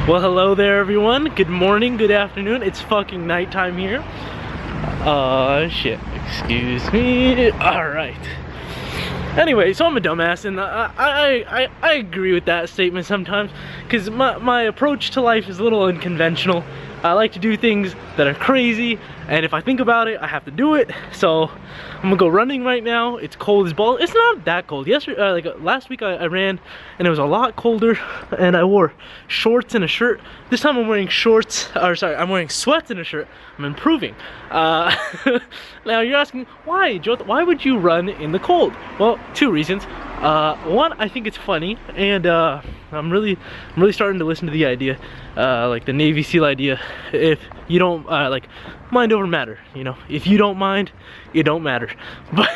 Well, hello there everyone. Good morning, good afternoon. It's fucking nighttime here. Shit. Excuse me. Alright. Anyway, so I'm a dumbass, and I agree with that statement sometimes, because my approach to life is a little unconventional. I like to do things that are crazy, and if I think about it, I have to do it. So I'm gonna go running right now. It's cold as balls. It's not that cold. Yesterday, last week I ran, and it was a lot colder, and I wore shorts and a shirt. This time I'm wearing shorts, or sorry, I'm wearing sweats and a shirt. I'm improving. Now you're asking, why, Joe? Why would you run in the cold? Well, two reasons. One, I think it's funny, and I'm really starting to listen to the idea, like the Navy SEAL idea. If you don't like, mind over matter, you know, if you don't mind, it don't matter. But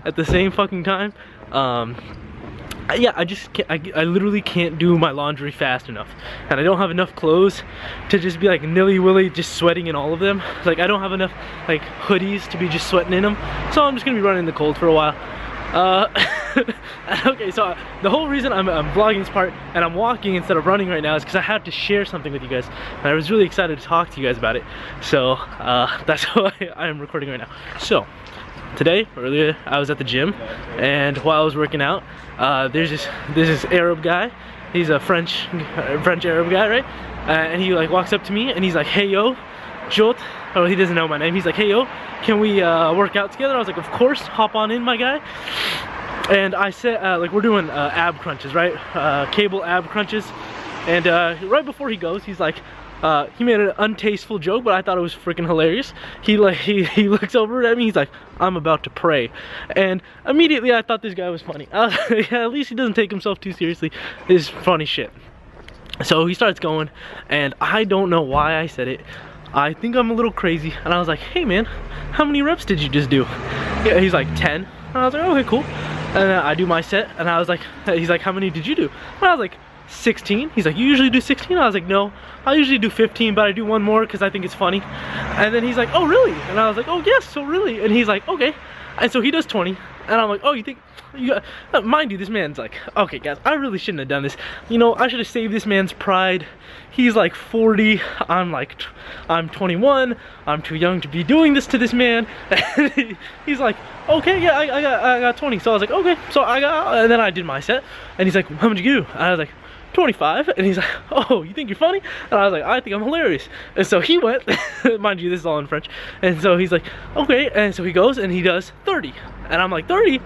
at the same fucking time, yeah, I just can't, I literally can't do my laundry fast enough, and I don't have enough clothes to just be like nilly-willy just sweating in all of them. Like, I don't have enough like hoodies to be just sweating in them, so I'm just gonna be running in the cold for a while. Okay, so the whole reason I'm vlogging this part and I'm walking instead of running right now is because I had to share something with you guys, and I was really excited to talk to you guys about it. So that's why I am recording right now. So earlier I was at the gym, and while I was working out, there's this Arab guy. He's a French Arab guy, right? And he like walks up to me and he's like, "Hey yo, Jot." Oh, he doesn't know my name. He's like, "Hey yo, can we work out together?" I was like, "Of course, hop on in, my guy." And I said, like, we're doing ab crunches, right? Cable ab crunches. And right before he goes, he's like, he made an untasteful joke, but I thought it was freaking hilarious. He looks over at me, he's like, "I'm about to pray." And immediately I thought this guy was funny. Yeah, at least he doesn't take himself too seriously. This is funny shit. So he starts going, and I don't know why I said it. I think I'm a little crazy, and I was like, "Hey man, how many reps did you just do?" Yeah, he's like, 10. And I was like, "Okay, cool." And I do my set, and I was like, he's like, "How many did you do?" And I was like, 16. He's like, "You usually do 16? I was like, "No, I usually do 15, but I do one more because I think it's funny." And then he's like, "Oh really?" And I was like, "Oh yes, so really?" And he's like, "Okay." And so he does 20, and I'm like, "Oh, you think you got..." Mind you, this man's like, okay guys, I really shouldn't have done this. You know, I should have saved this man's pride. He's like 40, I'm 21, I'm too young to be doing this to this man. And he's like, "Okay, yeah, I got 20. So I was like, "Okay." So and then I did my set, and he's like, "How much you do?" And I was like, 25. And he's like, "Oh, you think you're funny?" And I was like, "I think I'm hilarious." And so he went, mind you, this is all in French. And so he's like, "Okay." And so he goes and he does 30. And I'm like, 30?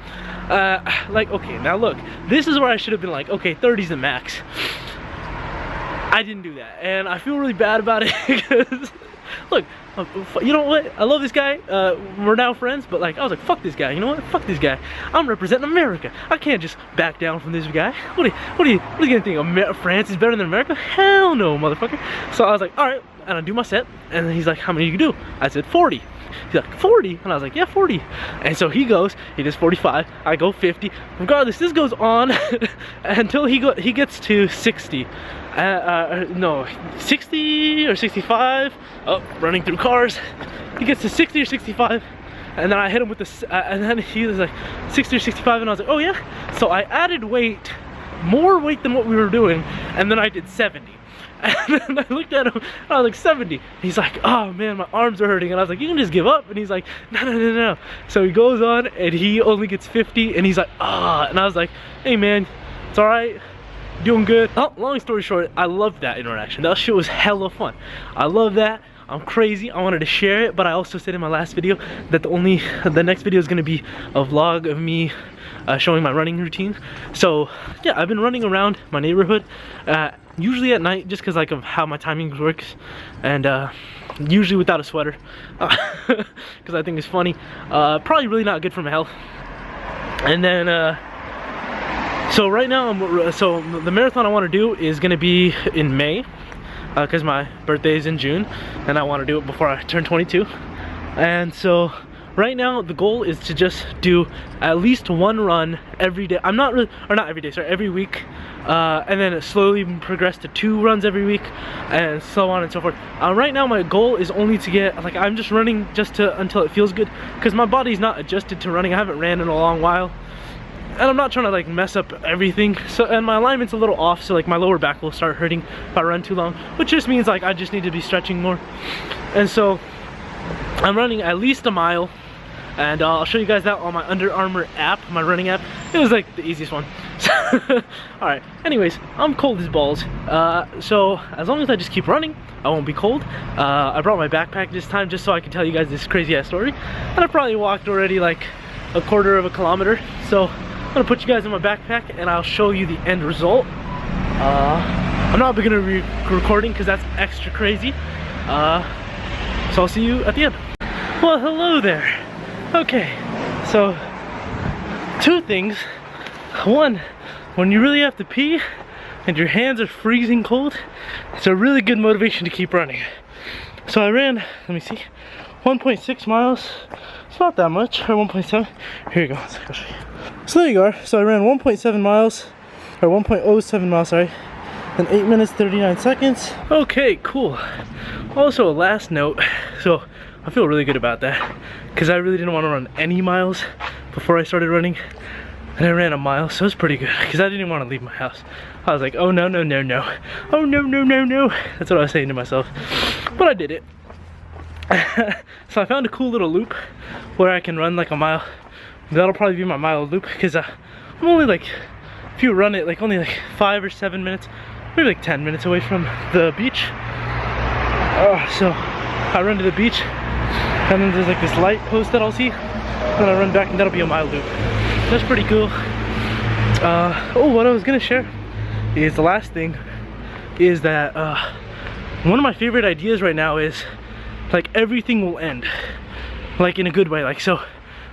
Like, okay, now look, this is where I should have been like, okay, 30's the max. I didn't do that, and I feel really bad about it because, look, you know what? I love this guy. We're now friends, but like, I was like, fuck this guy. You know what? Fuck this guy. I'm representing America. I can't just back down from this guy. What are you gonna think? France is better than America? Hell no, motherfucker. So I was like, all right, and I do my set, and then he's like, "How many you do?" I said 40. He's like, 40? And I was like, "Yeah, 40. And so he goes, he does 45, I go 50. Regardless, this goes on until he gets to 60. No, 60 or 65. Oh, running through cars. He gets to 60 or 65, and then I hit him with this, and then he was like 60 or 65, and I was like, "Oh yeah." So I added weight, more weight than what we were doing, and then I did 70. And then I looked at him, and I was like, 70. He's like, "Oh man, my arms are hurting." And I was like, "You can just give up." And he's like, No. So he goes on, and he only gets 50, and he's like, "Ah." And I was like, "Hey man, it's all right. Doing good." Oh, long story short, I loved that interaction. That shit was hella fun. I love that. I'm crazy. I wanted to share it, but I also said in my last video that the next video is gonna be a vlog of me showing my running routine. So yeah, I've been running around my neighborhood, usually at night, just because like of how my timing works, and usually without a sweater, because I think it's funny. Probably really not good for my health. And then so right now, so the marathon I want to do is gonna be in May, because my birthday is in June, and I want to do it before I turn 22. And so right now the goal is to just do at least one run every day. I'm not really, or not every day, sorry, every week, and then slowly progress to 2 runs every week, and so on and so forth. Right now my goal is only to get, like, I'm just running just until it feels good, because my body's not adjusted to running. I haven't ran in a long while. and I'm not trying to like mess up everything. So, and my alignment's a little off, so like my lower back will start hurting if I run too long, which just means like I just need to be stretching more. And so I'm running at least a mile, and I'll show you guys that on my Under Armour app, my running app. It was like the easiest one. All right, anyways, I'm cold as balls, so as long as I just keep running, I won't be cold. I brought my backpack this time just so I can tell you guys this crazy ass story, and I probably walked already like a quarter of a kilometer. So I'm gonna put you guys in my backpack and I'll show you the end result. I'm not gonna be recording because that's extra crazy, so I'll see you at the end. Well, hello there. Okay, so two things. One, when you really have to pee and your hands are freezing cold, it's a really good motivation to keep running. So I ran, let me see, 1.6 miles. It's not that much, or 1.7. Here you go, I'll show you. So there you are. So I ran 1.7 miles, or 1.07 miles, sorry, in 8 minutes 39 seconds. Okay, cool. Also, a last note, so I feel really good about that because I really didn't want to run any miles before I started running, and I ran a mile, so it's pretty good because I didn't want to leave my house. I was like, oh no, no, no, no, oh no, no, no, no. That's what I was saying to myself, but I did it. So I found a cool little loop where I can run like a mile. That'll probably be my mile loop because I'm only like, if you run it like only like 5 or 7 minutes, maybe like 10 minutes away from the beach. So I run to the beach, and then there's like this light post that I'll see, then I run back, and that'll be a mile loop. That's pretty cool. Oh, what I was gonna share is the last thing is that one of my favorite ideas right now is like everything will end, like in a good way. Like, so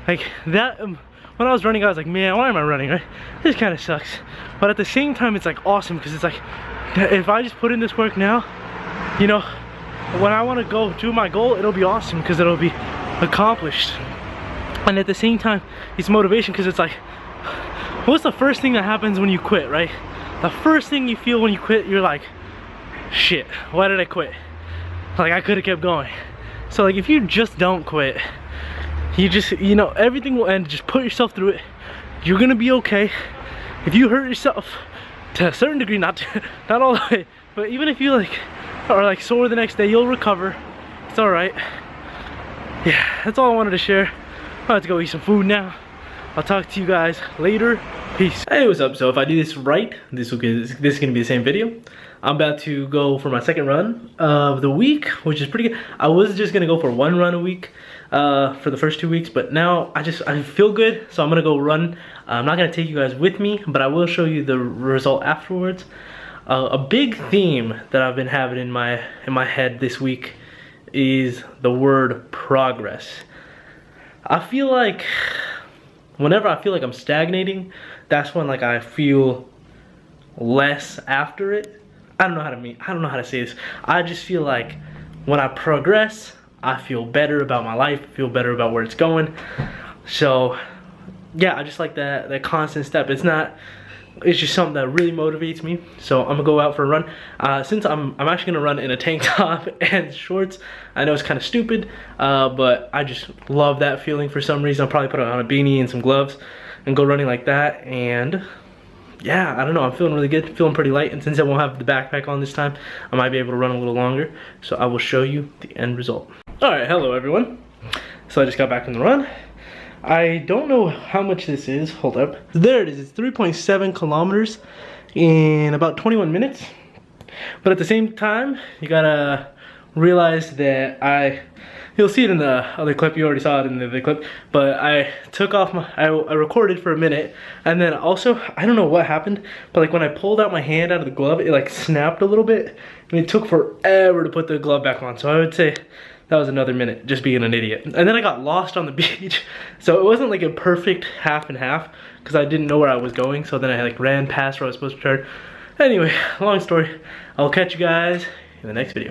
like that when I was running, I was like, man, why am I running, right? This kind of sucks. But at the same time, it's like awesome because it's like, if I just put in this work now, you know, when I want to go do my goal, it'll be awesome because it'll be accomplished. And at the same time, it's motivation because it's like, what's the first thing that happens when you quit, right? The first thing you feel when you quit, you're like, shit, why did I quit? Like, I could have kept going. So like, if you just don't quit, you just, you know, everything will end. Just put yourself through it. You're gonna be okay. If you hurt yourself to a certain degree, not all the way, but even if you like are like sore the next day, you'll recover. It's all right. Yeah, that's all I wanted to share. I'm about to go eat some food now. I'll talk to you guys later. Peace. Hey, what's up? So if I do this right, this is gonna be the same video. I'm about to go for my second run of the week, which is pretty good. I was just gonna go for one run a week for the first 2 weeks, but now I feel good, so I'm gonna go run. I'm not gonna take you guys with me, but I will show you the result afterwards. A big theme that I've been having in my head this week is the word progress. I feel like whenever I feel like I'm stagnating, that's when like I feel less after it. I don't know how to say this. I just feel like when I progress, I feel better about my life, feel better about where it's going. So yeah, I just like that constant step. It's just something that really motivates me. So I'm gonna go out for a run. Since I'm actually gonna run in a tank top and shorts. I know it's kind of stupid, but I just love that feeling for some reason. I'll probably put on a beanie and some gloves and go running like that. And yeah, I don't know, I'm feeling really good, feeling pretty light. And since I won't have the backpack on this time, I might be able to run a little longer. So I will show you the end result. All right, hello everyone. So I just got back from the run. I don't know how much this is. Hold up. There it is. It's 3.7 kilometers in about 21 minutes. But at the same time, you gotta realize that you'll see it in the other clip. You already saw it in the other clip. But I took off I recorded for a minute. And then also, I don't know what happened, but like when I pulled out my hand out of the glove, it like snapped a little bit. And it took forever to put the glove back on. So I would say that was another minute, just being an idiot. And then I got lost on the beach. So it wasn't like a perfect half and half because I didn't know where I was going. So then I like ran past where I was supposed to turn. Anyway, long story. I'll catch you guys in the next video.